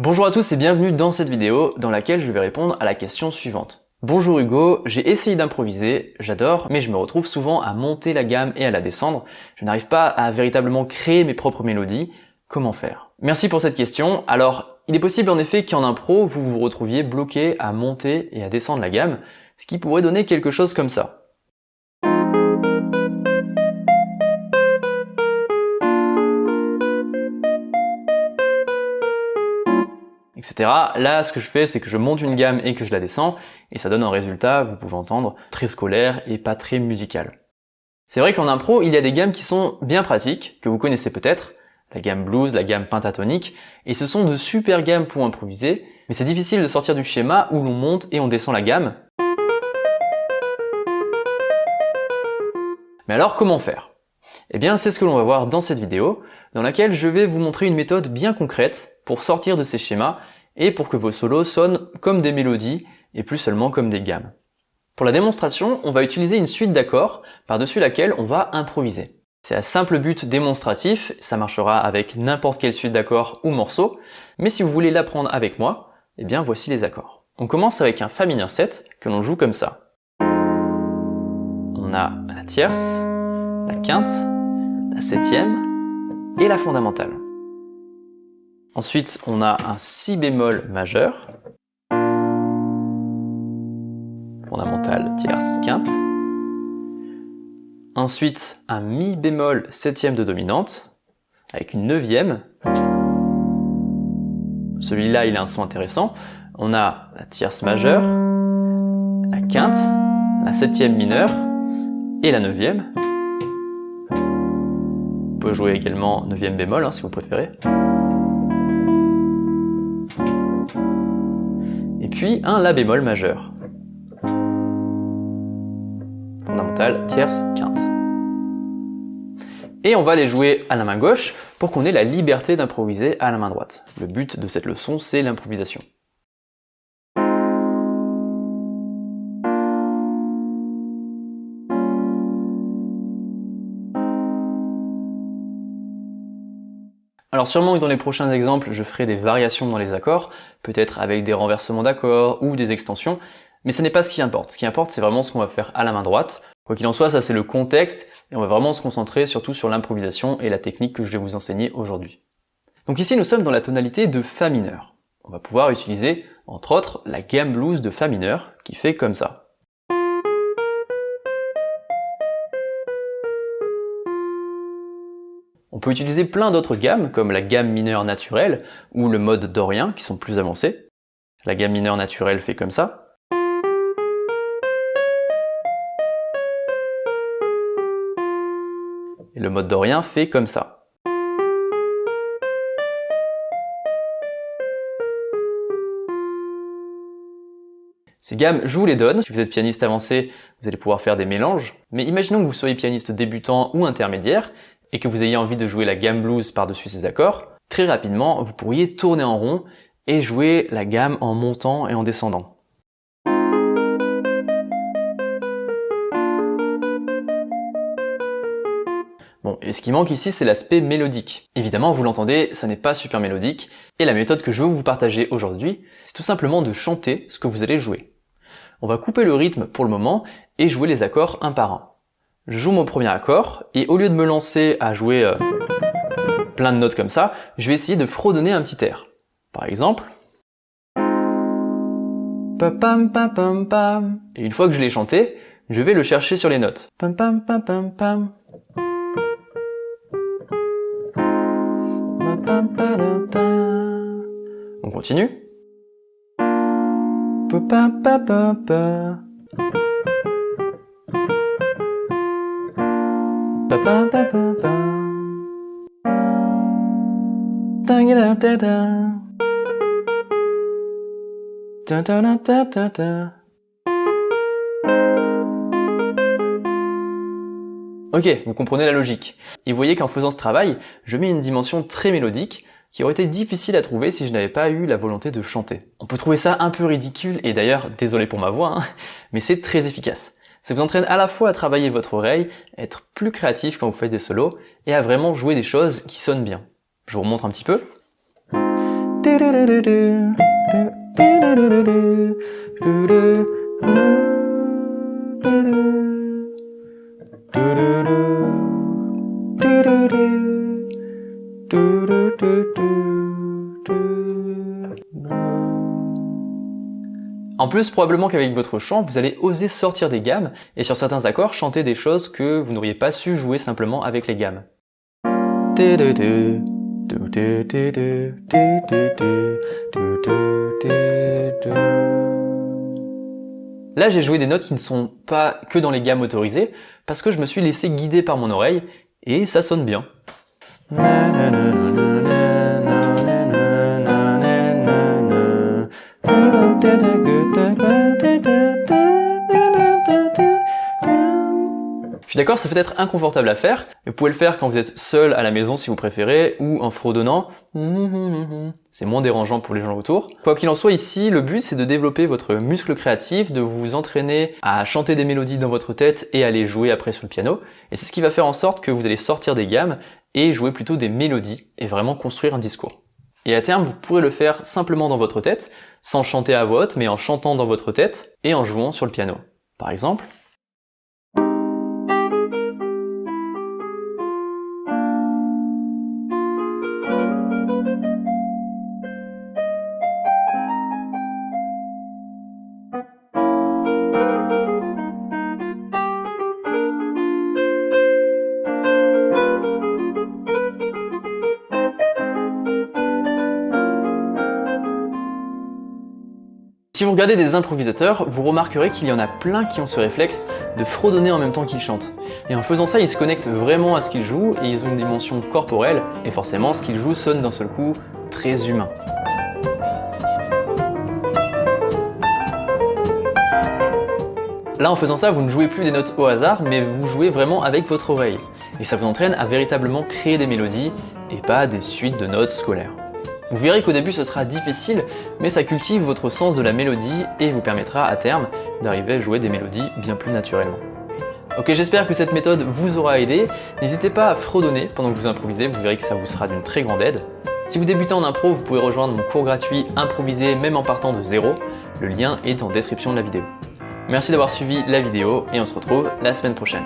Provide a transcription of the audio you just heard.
Bonjour à tous et bienvenue dans cette vidéo dans laquelle je vais répondre à la question suivante. Bonjour Hugo, j'ai essayé d'improviser, j'adore, mais je me retrouve souvent à monter la gamme et à la descendre. Je n'arrive pas à véritablement créer mes propres mélodies. Comment faire? Merci pour cette question. Alors, il est possible en effet qu'en impro, vous vous retrouviez bloqué à monter et à descendre la gamme, ce qui pourrait donner quelque chose comme ça. Etc. Là, ce que je fais, c'est que je monte une gamme et que je la descends, et ça donne un résultat, vous pouvez entendre, très scolaire et pas très musical. C'est vrai qu'en impro, il y a des gammes qui sont bien pratiques, que vous connaissez peut-être, la gamme blues, la gamme pentatonique, et ce sont de super gammes pour improviser, mais c'est difficile de sortir du schéma où l'on monte et on descend la gamme. Mais alors, comment faire? Eh bien, c'est ce que l'on va voir dans cette vidéo, dans laquelle je vais vous montrer une méthode bien concrète pour sortir de ces schémas et pour que vos solos sonnent comme des mélodies et plus seulement comme des gammes. Pour la démonstration, on va utiliser une suite d'accords par-dessus laquelle on va improviser. C'est à simple but démonstratif, ça marchera avec n'importe quelle suite d'accords ou morceaux, mais si vous voulez l'apprendre avec moi, eh bien voici les accords. On commence avec un Fa mineur 7 que l'on joue comme ça. On a la tierce, la quinte, la septième et la fondamentale. Ensuite, on a un Si bémol majeur, fondamentale, tierce, quinte. Ensuite, un Mi bémol septième de dominante, avec une neuvième. Celui-là, il a un son intéressant. On a la tierce majeure, la quinte, la septième mineure et la neuvième. Vous pouvez jouer également neuvième bémol si vous préférez. Et puis un La bémol majeur. Fondamentale, tierce, quinte. Et on va les jouer à la main gauche pour qu'on ait la liberté d'improviser à la main droite. Le but de cette leçon, c'est l'improvisation. Alors sûrement que dans les prochains exemples, je ferai des variations dans les accords, peut-être avec des renversements d'accords ou des extensions, mais ce n'est pas ce qui importe. Ce qui importe, c'est vraiment ce qu'on va faire à la main droite. Quoi qu'il en soit, ça c'est le contexte, et on va vraiment se concentrer surtout sur l'improvisation et la technique que je vais vous enseigner aujourd'hui. Donc ici, nous sommes dans la tonalité de Fa mineur. On va pouvoir utiliser, entre autres, la gamme blues de Fa mineur, qui fait comme ça. On peut utiliser plein d'autres gammes, comme la gamme mineure naturelle ou le mode dorien, qui sont plus avancés. La gamme mineure naturelle fait comme ça. Et le mode dorien fait comme ça. Ces gammes, je vous les donne. Si vous êtes pianiste avancé, vous allez pouvoir faire des mélanges. Mais imaginons que vous soyez pianiste débutant ou intermédiaire, et que vous ayez envie de jouer la gamme blues par-dessus ces accords, très rapidement, vous pourriez tourner en rond et jouer la gamme en montant et en descendant. Bon, et ce qui manque ici, c'est l'aspect mélodique. Évidemment, vous l'entendez, ça n'est pas super mélodique, et la méthode que je veux vous partager aujourd'hui, c'est tout simplement de chanter ce que vous allez jouer. On va couper le rythme pour le moment et jouer les accords un par un. Je joue mon premier accord, et au lieu de me lancer à jouer plein de notes comme ça, je vais essayer de fredonner un petit air. Par exemple... Et une fois que je l'ai chanté, je vais le chercher sur les notes. On continue. Ok, vous comprenez la logique. Et vous voyez qu'en faisant ce travail, je mets une dimension très mélodique qui aurait été difficile à trouver si je n'avais pas eu la volonté de chanter. On peut trouver ça un peu ridicule, et d'ailleurs, désolé pour ma voix, mais c'est très efficace. Ça vous entraîne à la fois à travailler votre oreille, à être plus créatif quand vous faites des solos, et à vraiment jouer des choses qui sonnent bien. Je vous remontre un petit peu. En plus, probablement qu'avec votre chant, vous allez oser sortir des gammes et sur certains accords chanter des choses que vous n'auriez pas su jouer simplement avec les gammes. Là, j'ai joué des notes qui ne sont pas que dans les gammes autorisées parce que je me suis laissé guider par mon oreille et ça sonne bien. Je suis d'accord, ça peut être inconfortable à faire, mais vous pouvez le faire quand vous êtes seul à la maison si vous préférez, ou en fredonnant. C'est moins dérangeant pour les gens autour. Quoi qu'il en soit, ici, le but c'est de développer votre muscle créatif, de vous entraîner à chanter des mélodies dans votre tête et à les jouer après sur le piano. Et c'est ce qui va faire en sorte que vous allez sortir des gammes et jouer plutôt des mélodies et vraiment construire un discours. Et à terme, vous pourrez le faire simplement dans votre tête, sans chanter à voix haute, mais en chantant dans votre tête et en jouant sur le piano. Par exemple. Si vous regardez des improvisateurs, vous remarquerez qu'il y en a plein qui ont ce réflexe de fredonner en même temps qu'ils chantent. Et en faisant ça, ils se connectent vraiment à ce qu'ils jouent et ils ont une dimension corporelle et forcément ce qu'ils jouent sonne d'un seul coup très humain. Là, en faisant ça, vous ne jouez plus des notes au hasard, mais vous jouez vraiment avec votre oreille. Et ça vous entraîne à véritablement créer des mélodies et pas des suites de notes scolaires. Vous verrez qu'au début ce sera difficile, mais ça cultive votre sens de la mélodie et vous permettra à terme d'arriver à jouer des mélodies bien plus naturellement. Ok, j'espère que cette méthode vous aura aidé. N'hésitez pas à fredonner pendant que vous improvisez, vous verrez que ça vous sera d'une très grande aide. Si vous débutez en impro, vous pouvez rejoindre mon cours gratuit Improviser même en partant de zéro. Le lien est en description de la vidéo. Merci d'avoir suivi la vidéo et on se retrouve la semaine prochaine.